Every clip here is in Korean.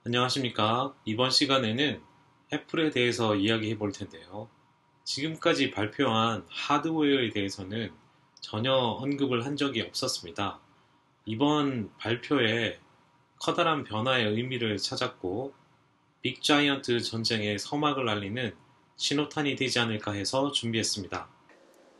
안녕하십니까. 이번 시간에는 애플에 대해서 이야기해 볼 텐데요. 지금까지 발표한 하드웨어에 대해서는 전혀 언급을 한 적이 없었습니다. 이번 발표에 커다란 변화의 의미를 찾았고, 빅자이언트 전쟁의 서막을 알리는 신호탄이 되지 않을까 해서 준비했습니다.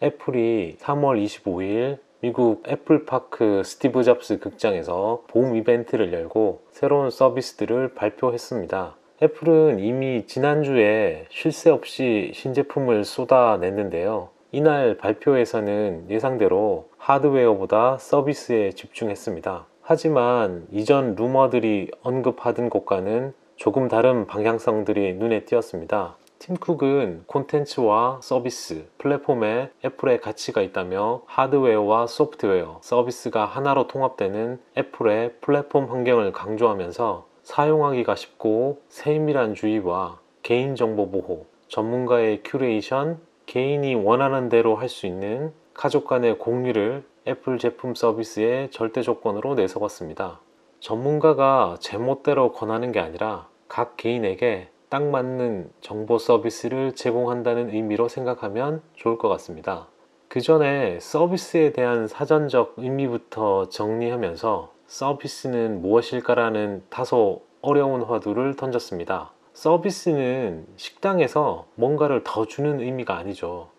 애플이 3월 25일 미국 애플파크 스티브 잡스 극장에서 봄 이벤트를 열고 새로운 서비스들을 발표했습니다. 애플은 이미 지난주에 쉴 새 없이 신제품을 쏟아냈는데요. 이날 발표에서는 예상대로 하드웨어보다 서비스에 집중했습니다. 하지만 이전 루머들이 언급하던 것과는 조금 다른 방향성들이 눈에 띄었습니다. 팀 쿡은 콘텐츠와 서비스, 플랫폼에 애플의 가치가 있다며 하드웨어와 소프트웨어, 서비스가 하나로 통합되는 애플의 플랫폼 환경을 강조하면서 사용하기가 쉽고 세밀한 주의와 개인정보 보호, 전문가의 큐레이션, 개인이 원하는 대로 할 수 있는 가족 간의 공유를 애플 제품 서비스의 절대 조건으로 내세웠습니다. 전문가가 제멋대로 권하는 게 아니라 각 개인에게 딱 맞는 정보 서비스를 제공한다는 의미로 생각하면 좋을 것 같습니다. 그 전에 서비스에 대한 사전적 의미부터 정리하면서 서비스는 무엇일까라는 다소 어려운 화두를 던졌습니다. 서비스는 식당에서 뭔가를 더 주는 의미가 아니죠.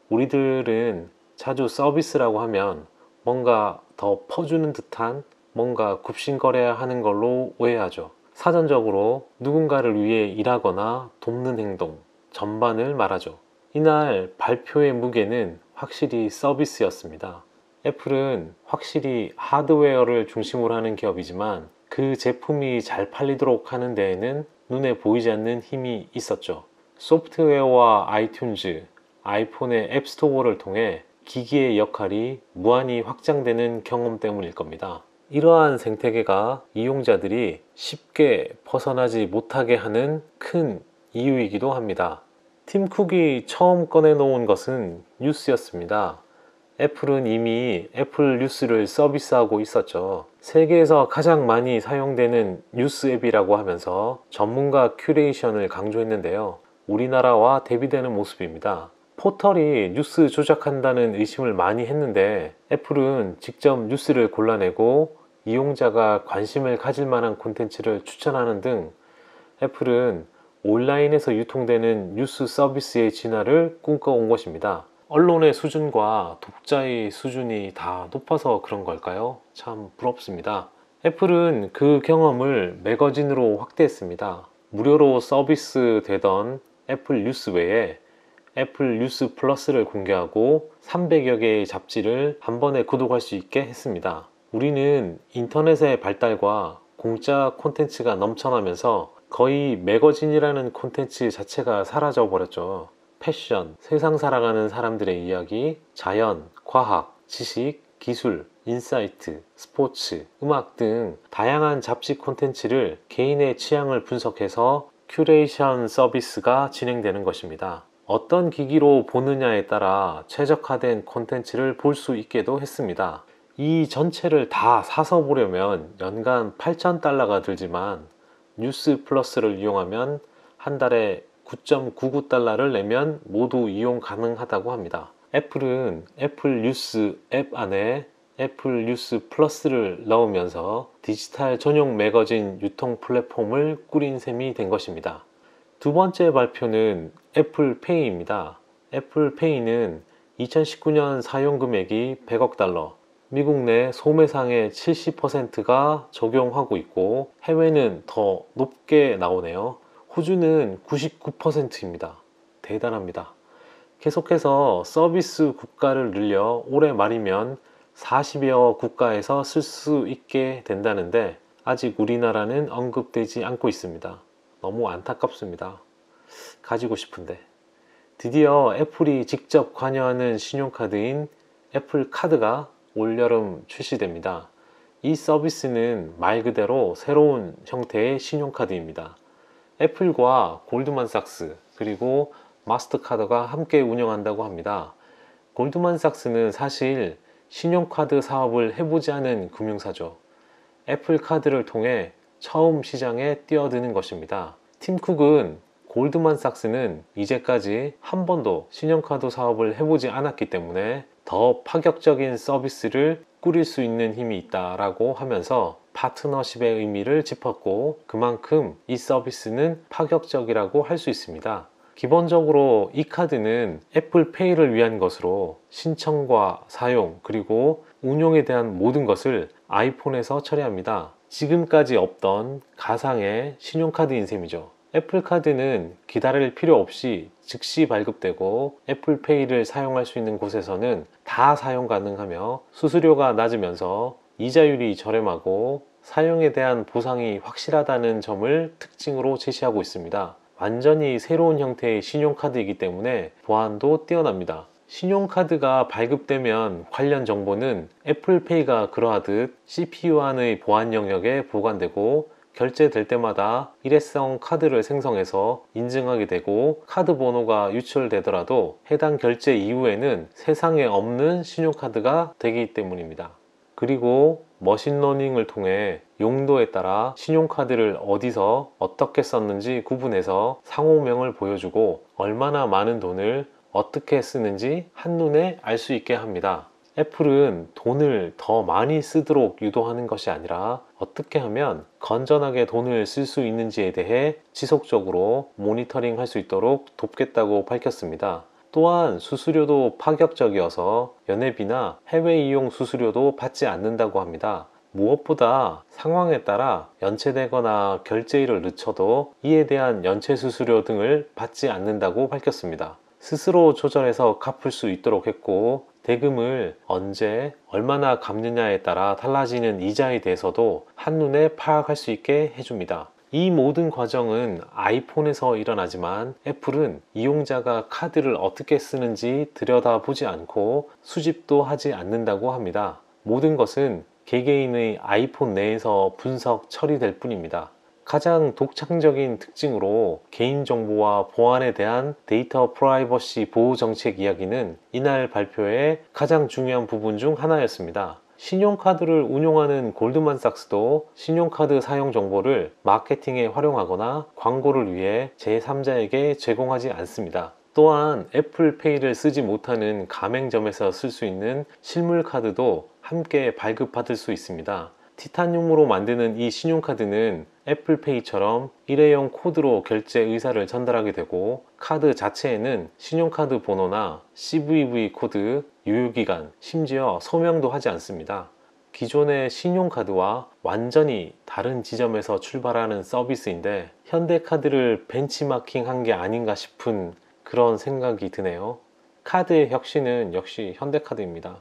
우리들은 자주 서비스라고 하면 뭔가 더 퍼주는 듯한 뭔가 굽신거려야 하는 걸로 오해하죠. 사전적으로 누군가를 위해 일하거나 돕는 행동 전반을 말하죠. 이날 발표의 무게는 확실히 서비스였습니다. 애플은 확실히 하드웨어를 중심으로 하는 기업이지만 그 제품이 잘 팔리도록 하는 데에는 눈에 보이지 않는 힘이 있었죠. 소프트웨어와 아이튠즈, 아이폰의 앱스토어를 통해 기기의 역할이 무한히 확장되는 경험 때문일 겁니다. 이러한 생태계가 이용자들이 쉽게 벗어나지 못하게 하는 큰 이유이기도 합니다. 팀 쿡이 처음 꺼내놓은 것은 뉴스였습니다. 애플은 이미 애플 뉴스를 서비스하고 있었죠. 세계에서 가장 많이 사용되는 뉴스 앱이라고 하면서 전문가 큐레이션을 강조했는데요. 우리나라와 대비되는 모습입니다. 포털이 뉴스 조작한다는 의심을 많이 했는데 애플은 직접 뉴스를 골라내고 이용자가 관심을 가질 만한 콘텐츠를 추천하는 등 애플은 온라인에서 유통되는 뉴스 서비스의 진화를 꿈꿔온 것입니다. 언론의 수준과 독자의 수준이 다 높아서 그런 걸까요? 참 부럽습니다. 애플은 그 경험을 매거진으로 확대했습니다. 무료로 서비스 되던 애플 뉴스 외에 애플 뉴스 플러스를 공개하고 300여 개의 잡지를 한 번에 구독할 수 있게 했습니다. 우리는 인터넷의 발달과 공짜 콘텐츠가 넘쳐나면서 거의 매거진이라는 콘텐츠 자체가 사라져 버렸죠. 패션, 세상 살아가는 사람들의 이야기, 자연, 과학, 지식, 기술, 인사이트, 스포츠, 음악 등 다양한 잡지 콘텐츠를 개인의 취향을 분석해서 큐레이션 서비스가 진행되는 것입니다. 어떤 기기로 보느냐에 따라 최적화된 콘텐츠를 볼 수 있게도 했습니다. 이 전체를 다 사서 보려면 연간 8,000달러가 들지만 뉴스 플러스를 이용하면 한 달에 9.99달러를 내면 모두 이용 가능하다고 합니다. 애플은 애플 뉴스 앱 안에 애플 뉴스 플러스를 넣으면서 디지털 전용 매거진 유통 플랫폼을 꾸린 셈이 된 것입니다. 두 번째 발표는 애플페이입니다. 애플페이는 2019년 사용 금액이 100억 달러, 미국 내 소매상의 70%가 적용하고 있고 해외는 더 높게 나오네요. 호주는 99%입니다. 대단합니다. 계속해서 서비스 국가를 늘려 올해 말이면 40여 국가에서 쓸 수 있게 된다는데 아직 우리나라는 언급되지 않고 있습니다. 너무 안타깝습니다. 가지고 싶은데. 드디어 애플이 직접 관여하는 신용카드인 애플 카드가 올여름 출시됩니다. 이 서비스는 말 그대로 새로운 형태의 신용카드입니다. 애플과 골드만삭스 그리고 마스터카드가 함께 운영한다고 합니다. 골드만삭스는 사실 신용카드 사업을 해보지 않은 금융사죠. 애플 카드를 통해 처음 시장에 뛰어드는 것입니다. 팀 쿡은 골드만삭스는 이제까지 한 번도 신용카드 사업을 해보지 않았기 때문에 더 파격적인 서비스를 꾸릴 수 있는 힘이 있다라고 하면서 파트너십의 의미를 짚었고, 그만큼 이 서비스는 파격적이라고 할 수 있습니다. 기본적으로 이 카드는 애플페이를 위한 것으로 신청과 사용 그리고 운용에 대한 모든 것을 아이폰에서 처리합니다. 지금까지 없던 가상의 신용카드인 셈이죠. 애플카드는 기다릴 필요 없이 즉시 발급되고 애플페이를 사용할 수 있는 곳에서는 다 사용 가능하며 수수료가 낮으면서 이자율이 저렴하고 사용에 대한 보상이 확실하다는 점을 특징으로 제시하고 있습니다. 완전히 새로운 형태의 신용카드이기 때문에 보안도 뛰어납니다. 신용카드가 발급되면 관련 정보는 애플페이가 그러하듯 CPU 안의 보안 영역에 보관되고 결제될 때마다 일회성 카드를 생성해서 인증하게 되고, 카드 번호가 유출되더라도 해당 결제 이후에는 세상에 없는 신용카드가 되기 때문입니다. 그리고 머신러닝을 통해 용도에 따라 신용카드를 어디서 어떻게 썼는지 구분해서 상호명을 보여주고 얼마나 많은 돈을 어떻게 쓰는지 한눈에 알 수 있게 합니다. 애플은 돈을 더 많이 쓰도록 유도하는 것이 아니라 어떻게 하면 건전하게 돈을 쓸 수 있는지에 대해 지속적으로 모니터링 할 수 있도록 돕겠다고 밝혔습니다. 또한 수수료도 파격적이어서 연회비나 해외 이용 수수료도 받지 않는다고 합니다. 무엇보다 상황에 따라 연체되거나 결제일을 늦춰도 이에 대한 연체 수수료 등을 받지 않는다고 밝혔습니다. 스스로 조절해서 갚을 수 있도록 했고, 대금을 언제 얼마나 갚느냐에 따라 달라지는 이자에 대해서도 한눈에 파악할 수 있게 해줍니다. 이 모든 과정은 아이폰에서 일어나지만 애플은 이용자가 카드를 어떻게 쓰는지 들여다보지 않고 수집도 하지 않는다고 합니다. 모든 것은 개개인의 아이폰 내에서 분석 처리될 뿐입니다. 가장 독창적인 특징으로 개인정보와 보안에 대한 데이터 프라이버시 보호 정책 이야기는 이날 발표의 가장 중요한 부분 중 하나였습니다. 신용카드를 운용하는 골드만삭스도 신용카드 사용 정보를 마케팅에 활용하거나 광고를 위해 제3자에게 제공하지 않습니다. 또한 애플페이를 쓰지 못하는 가맹점에서 쓸 수 있는 실물 카드도 함께 발급받을 수 있습니다. 티타늄으로 만드는 이 신용카드는 애플페이처럼 일회용 코드로 결제 의사를 전달하게 되고, 카드 자체에는 신용카드 번호나 CVV 코드, 유효기간, 심지어 소명도 하지 않습니다. 기존의 신용카드와 완전히 다른 지점에서 출발하는 서비스인데 현대카드를 벤치마킹한 게 아닌가 싶은 그런 생각이 드네요. 카드의 혁신은 역시 현대카드입니다.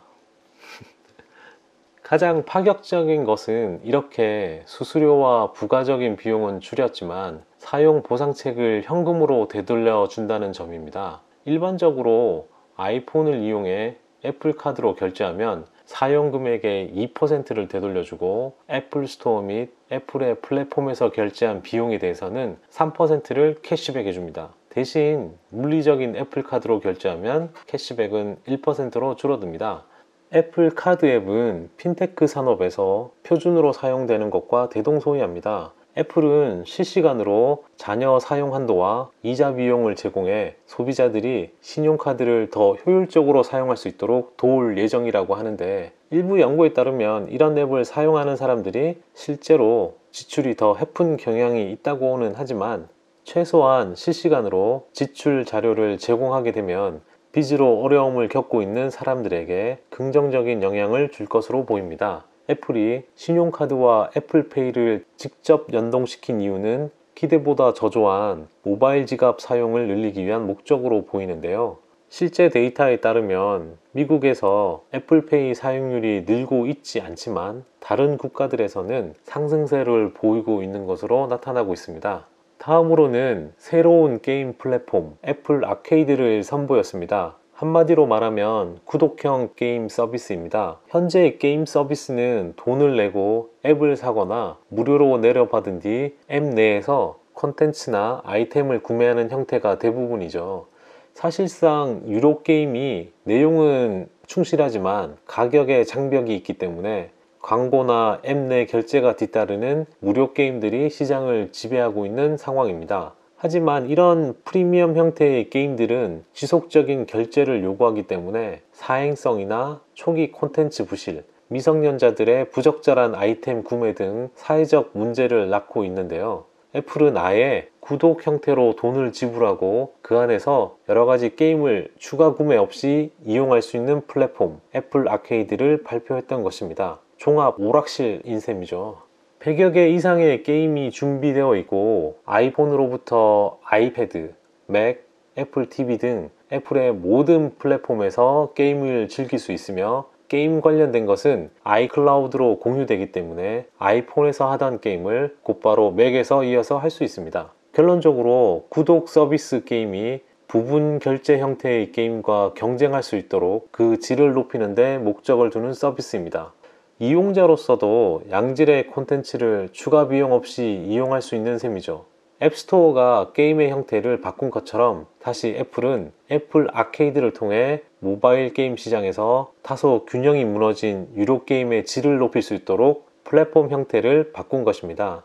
가장 파격적인 것은 이렇게 수수료와 부가적인 비용은 줄였지만 사용 보상책을 현금으로 되돌려 준다는 점입니다. 일반적으로 아이폰을 이용해 애플카드로 결제하면 사용 금액의 2%를 되돌려주고 애플 스토어 및 애플의 플랫폼에서 결제한 비용에 대해서는 3%를 캐시백 해줍니다. 대신 물리적인 애플카드로 결제하면 캐시백은 1%로 줄어듭니다. 애플 카드 앱은 핀테크 산업에서 표준으로 사용되는 것과 대동소이합니다. 애플은 실시간으로 잔여 사용 한도와 이자 비용을 제공해 소비자들이 신용카드를 더 효율적으로 사용할 수 있도록 도울 예정이라고 하는데, 일부 연구에 따르면 이런 앱을 사용하는 사람들이 실제로 지출이 더 해픈 경향이 있다고는 하지만, 최소한 실시간으로 지출 자료를 제공하게 되면 빚으로 어려움을 겪고 있는 사람들에게 긍정적인 영향을 줄 것으로 보입니다. 애플이 신용카드와 애플페이를 직접 연동시킨 이유는 기대보다 저조한 모바일 지갑 사용을 늘리기 위한 목적으로 보이는데요. 실제 데이터에 따르면 미국에서 애플페이 사용률이 늘고 있지 않지만 다른 국가들에서는 상승세를 보이고 있는 것으로 나타나고 있습니다. 다음으로는 새로운 게임 플랫폼 애플 아케이드를 선보였습니다. 한마디로 말하면 구독형 게임 서비스입니다. 현재 게임 서비스는 돈을 내고 앱을 사거나 무료로 내려받은 뒤 앱 내에서 콘텐츠나 아이템을 구매하는 형태가 대부분이죠. 사실상 유료 게임이 내용은 충실하지만 가격에 장벽이 있기 때문에 광고나 앱 내 결제가 뒤따르는 무료 게임들이 시장을 지배하고 있는 상황입니다. 하지만 이런 프리미엄 형태의 게임들은 지속적인 결제를 요구하기 때문에 사행성이나 초기 콘텐츠 부실, 미성년자들의 부적절한 아이템 구매 등 사회적 문제를 낳고 있는데요. 애플은 아예 구독 형태로 돈을 지불하고 그 안에서 여러가지 게임을 추가 구매 없이 이용할 수 있는 플랫폼 애플 아케이드를 발표했던 것입니다. 종합 오락실인 셈이죠. 100여 개 이상의 게임이 준비되어 있고 아이폰으로부터 아이패드, 맥, 애플 TV 등 애플의 모든 플랫폼에서 게임을 즐길 수 있으며 게임 관련된 것은 아이클라우드로 공유되기 때문에 아이폰에서 하던 게임을 곧바로 맥에서 이어서 할 수 있습니다. 결론적으로 구독 서비스 게임이 부분 결제 형태의 게임과 경쟁할 수 있도록 그 질을 높이는 데 목적을 두는 서비스입니다. 이용자로서도 양질의 콘텐츠를 추가 비용 없이 이용할 수 있는 셈이죠. 앱스토어가 게임의 형태를 바꾼 것처럼 다시 애플은 애플 아케이드를 통해 모바일 게임 시장에서 다소 균형이 무너진 유료 게임의 질을 높일 수 있도록 플랫폼 형태를 바꾼 것입니다.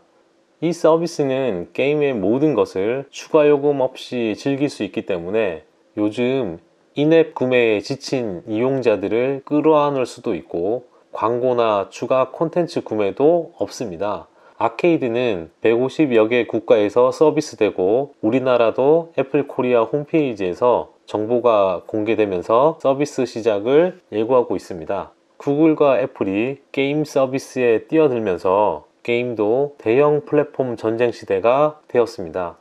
이 서비스는 게임의 모든 것을 추가 요금 없이 즐길 수 있기 때문에 요즘 인앱 구매에 지친 이용자들을 끌어안을 수도 있고 광고나 추가 콘텐츠 구매도 없습니다. 아케이드는 150여 개 국가에서 서비스되고 우리나라도 애플 코리아 홈페이지에서 정보가 공개되면서 서비스 시작을 예고하고 있습니다. 구글과 애플이 게임 서비스에 뛰어들면서 게임도 대형 플랫폼 전쟁 시대가 되었습니다.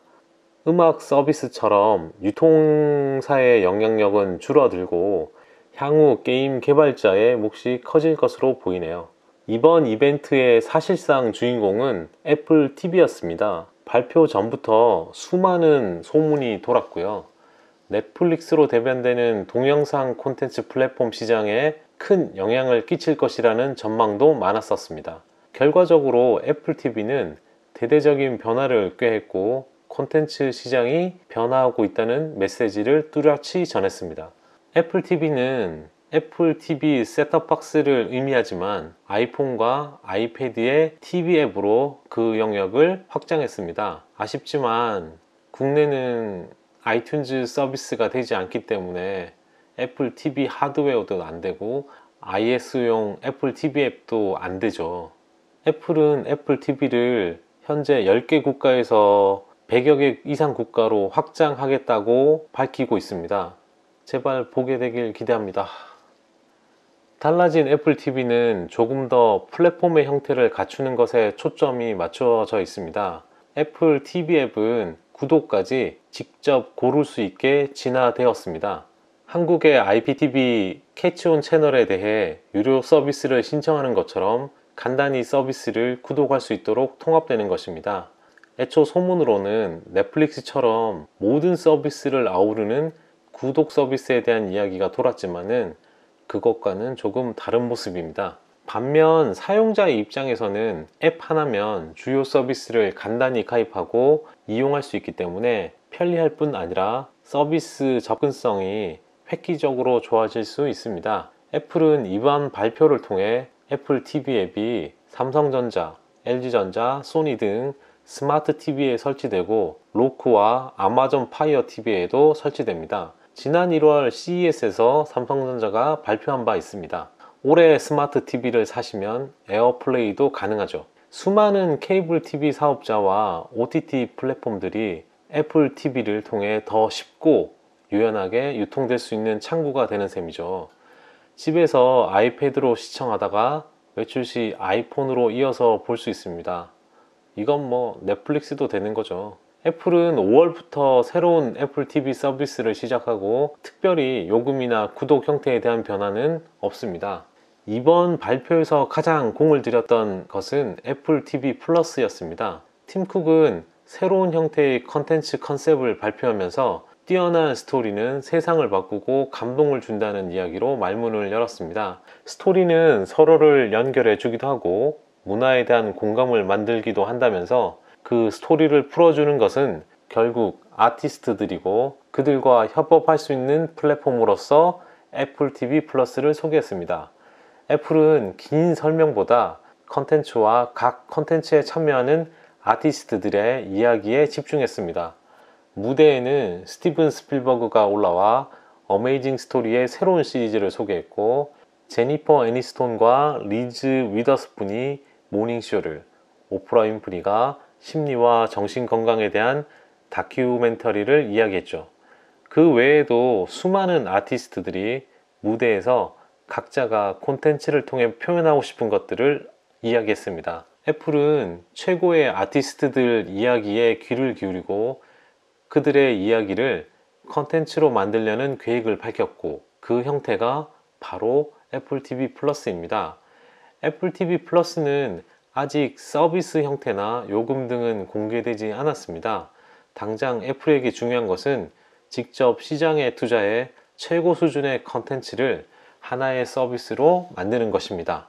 음악 서비스처럼 유통사의 영향력은 줄어들고 향후 게임 개발자의 몫이 커질 것으로 보이네요. 이번 이벤트의 사실상 주인공은 애플 TV였습니다. 발표 전부터 수많은 소문이 돌았고요. 넷플릭스로 대변되는 동영상 콘텐츠 플랫폼 시장에 큰 영향을 끼칠 것이라는 전망도 많았었습니다. 결과적으로 애플 TV는 대대적인 변화를 꾀했고 콘텐츠 시장이 변화하고 있다는 메시지를 뚜렷이 전했습니다. 애플 TV는 애플 TV 셋톱박스를 의미하지만 아이폰과 아이패드의 TV 앱으로 그 영역을 확장했습니다. 아쉽지만 국내는 아이튠즈 서비스가 되지 않기 때문에 애플 TV 하드웨어도 안 되고 iOS용 애플 TV 앱도 안 되죠. 애플은 애플 TV를 현재 10개 국가에서 100여 개 이상 국가로 확장하겠다고 밝히고 있습니다. 제발 보게 되길 기대합니다. 달라진 애플 TV는 조금 더 플랫폼의 형태를 갖추는 것에 초점이 맞춰져 있습니다. 애플 TV 앱은 구독까지 직접 고를 수 있게 진화되었습니다. 한국의 IPTV 캐치온 채널에 대해 유료 서비스를 신청하는 것처럼 간단히 서비스를 구독할 수 있도록 통합되는 것입니다. 애초 소문으로는 넷플릭스처럼 모든 서비스를 아우르는 구독 서비스에 대한 이야기가 돌았지만은 그것과는 조금 다른 모습입니다. 반면 사용자의 입장에서는 앱 하나면 주요 서비스를 간단히 가입하고 이용할 수 있기 때문에 편리할 뿐 아니라 서비스 접근성이 획기적으로 좋아질 수 있습니다. 애플은 이번 발표를 통해 애플 TV 앱이 삼성전자, LG전자, 소니 등 스마트 TV에 설치되고 로크와 아마존 파이어 TV에도 설치됩니다. 지난 1월 CES에서 삼성전자가 발표한 바 있습니다. 올해 스마트 TV를 사시면 에어플레이도 가능하죠. 수많은 케이블 TV 사업자와 OTT 플랫폼들이 애플 TV를 통해 더 쉽고 유연하게 유통될 수 있는 창구가 되는 셈이죠. 집에서 아이패드로 시청하다가 외출 시 아이폰으로 이어서 볼 수 있습니다. 이건 뭐 넷플릭스도 되는 거죠. 애플은 5월부터 새로운 애플 TV 서비스를 시작하고 특별히 요금이나 구독 형태에 대한 변화는 없습니다. 이번 발표에서 가장 공을 들였던 것은 애플 TV 플러스였습니다. 팀 쿡은 새로운 형태의 컨텐츠 컨셉을 발표하면서 뛰어난 스토리는 세상을 바꾸고 감동을 준다는 이야기로 말문을 열었습니다. 스토리는 서로를 연결해 주기도 하고 문화에 대한 공감을 만들기도 한다면서 그 스토리를 풀어주는 것은 결국 아티스트들이고 그들과 협업할 수 있는 플랫폼으로서 애플 TV 플러스를 소개했습니다. 애플은 긴 설명보다 컨텐츠와 각 컨텐츠에 참여하는 아티스트들의 이야기에 집중했습니다. 무대에는 스티븐 스필버그가 올라와 어메이징 스토리의 새로운 시리즈를 소개했고, 제니퍼 애니스톤과 리즈 위더스푼이 모닝쇼를, 오프라 윈프리가 심리와 정신 건강에 대한 다큐멘터리를 이야기했죠. 그 외에도 수많은 아티스트들이 무대에서 각자가 콘텐츠를 통해 표현하고 싶은 것들을 이야기했습니다. 애플은 최고의 아티스트들 이야기에 귀를 기울이고 그들의 이야기를 컨텐츠로 만들려는 계획을 밝혔고, 그 형태가 바로 애플 TV 플러스입니다. 애플 TV 플러스는 아직 서비스 형태나 요금 등은 공개되지 않았습니다. 당장 애플에게 중요한 것은 직접 시장에 투자해 최고 수준의 컨텐츠를 하나의 서비스로 만드는 것입니다.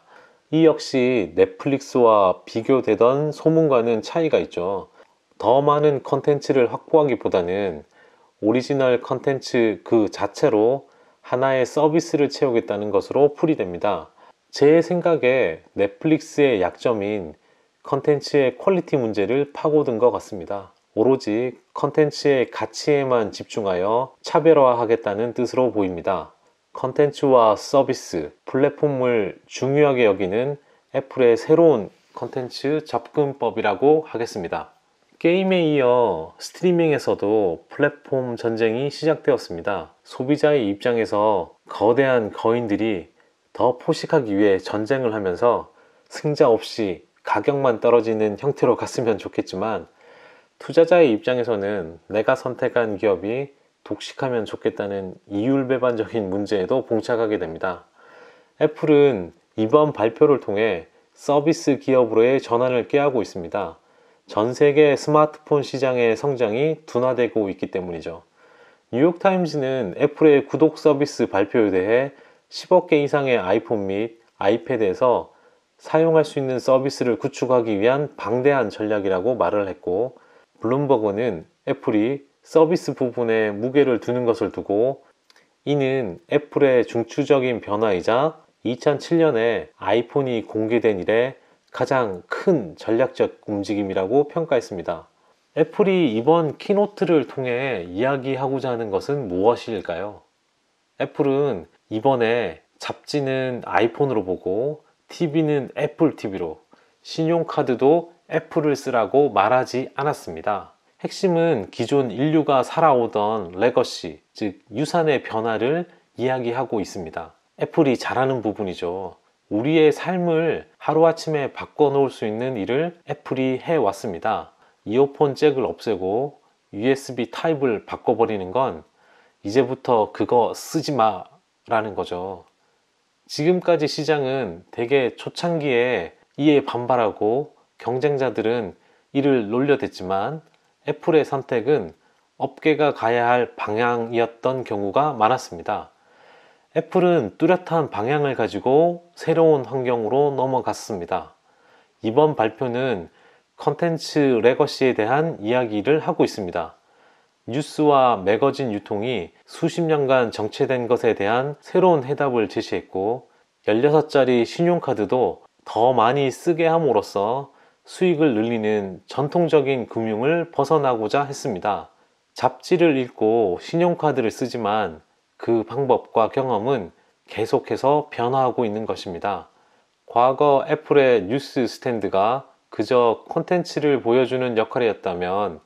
이 역시 넷플릭스와 비교되던 소문과는 차이가 있죠. 더 많은 컨텐츠를 확보하기보다는 오리지널 컨텐츠 그 자체로 하나의 서비스를 채우겠다는 것으로 풀이됩니다. 제 생각에 넷플릭스의 약점인 컨텐츠의 퀄리티 문제를 파고든 것 같습니다. 오로지 컨텐츠의 가치에만 집중하여 차별화하겠다는 뜻으로 보입니다. 컨텐츠와 서비스, 플랫폼을 중요하게 여기는 애플의 새로운 컨텐츠 접근법이라고 하겠습니다. 게임에 이어 스트리밍에서도 플랫폼 전쟁이 시작되었습니다. 소비자의 입장에서 거대한 거인들이 더 포식하기 위해 전쟁을 하면서 승자 없이 가격만 떨어지는 형태로 갔으면 좋겠지만, 투자자의 입장에서는 내가 선택한 기업이 독식하면 좋겠다는 이율배반적인 문제에도 봉착하게 됩니다. 애플은 이번 발표를 통해 서비스 기업으로의 전환을 꾀하고 있습니다. 전 세계 스마트폰 시장의 성장이 둔화되고 있기 때문이죠. 뉴욕타임즈는 애플의 구독 서비스 발표에 대해 10억 개 이상의 아이폰 및 아이패드에서 사용할 수 있는 서비스를 구축하기 위한 방대한 전략이라고 말을 했고, 블룸버그는 애플이 서비스 부분에 무게를 두는 것을 두고 이는 애플의 중추적인 변화이자 2007년에 아이폰이 공개된 이래 가장 큰 전략적 움직임이라고 평가했습니다. 애플이 이번 키노트를 통해 이야기하고자 하는 것은 무엇일까요? 애플은 이번에 잡지는 아이폰으로 보고 TV는 애플 TV로, 신용카드도 애플을 쓰라고 말하지 않았습니다. 핵심은 기존 인류가 살아오던 레거시, 즉 유산의 변화를 이야기하고 있습니다. 애플이 잘하는 부분이죠. 우리의 삶을 하루아침에 바꿔놓을 수 있는 일을 애플이 해왔습니다. 이어폰 잭을 없애고 USB 타입을 바꿔버리는 건 이제부터 그거 쓰지 마 라는 거죠. 지금까지 시장은 되게 초창기에 이에 반발하고 경쟁자들은 이를 놀려댔지만, 애플의 선택은 업계가 가야 할 방향이었던 경우가 많았습니다. 애플은 뚜렷한 방향을 가지고 새로운 환경으로 넘어갔습니다. 이번 발표는 컨텐츠 레거시에 대한 이야기를 하고 있습니다. 뉴스와 매거진 유통이 수십 년간 정체된 것에 대한 새로운 해답을 제시했고, 16짜리 신용카드도 더 많이 쓰게 함으로써 수익을 늘리는 전통적인 금융을 벗어나고자 했습니다. 잡지를 읽고 신용카드를 쓰지만 그 방법과 경험은 계속해서 변화하고 있는 것입니다. 과거 애플의 뉴스 스탠드가 그저 콘텐츠를 보여주는 역할이었다면,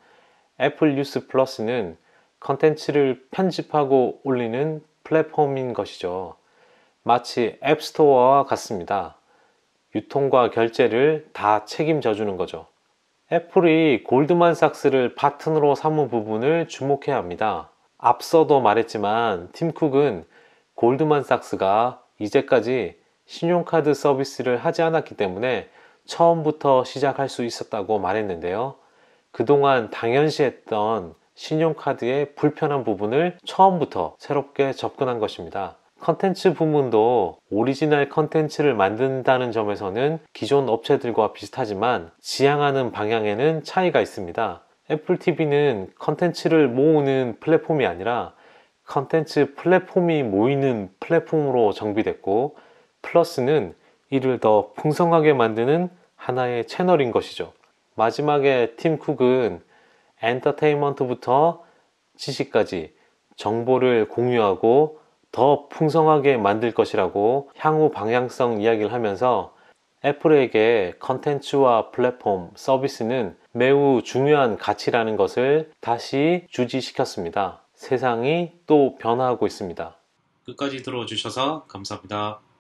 애플 뉴스 플러스는 컨텐츠를 편집하고 올리는 플랫폼인 것이죠. 마치 앱스토어와 같습니다. 유통과 결제를 다 책임져 주는 거죠. 애플이 골드만삭스를 파트너로 삼은 부분을 주목해야 합니다. 앞서도 말했지만 팀 쿡은 골드만삭스가 이제까지 신용카드 서비스를 하지 않았기 때문에 처음부터 시작할 수 있었다고 말했는데요. 그동안 당연시했던 신용카드의 불편한 부분을 처음부터 새롭게 접근한 것입니다. 컨텐츠 부문도 오리지널 컨텐츠를 만든다는 점에서는 기존 업체들과 비슷하지만 지향하는 방향에는 차이가 있습니다. 애플 TV는 컨텐츠를 모으는 플랫폼이 아니라 컨텐츠 플랫폼이 모이는 플랫폼으로 정비됐고, 플러스는 이를 더 풍성하게 만드는 하나의 채널인 것이죠. 마지막에 팀 쿡은 엔터테인먼트부터 지식까지 정보를 공유하고 더 풍성하게 만들 것이라고 향후 방향성 이야기를 하면서 애플에게 컨텐츠와 플랫폼, 서비스는 매우 중요한 가치라는 것을 다시 주지시켰습니다. 세상이 또 변화하고 있습니다. 끝까지 들어주셔서 감사합니다.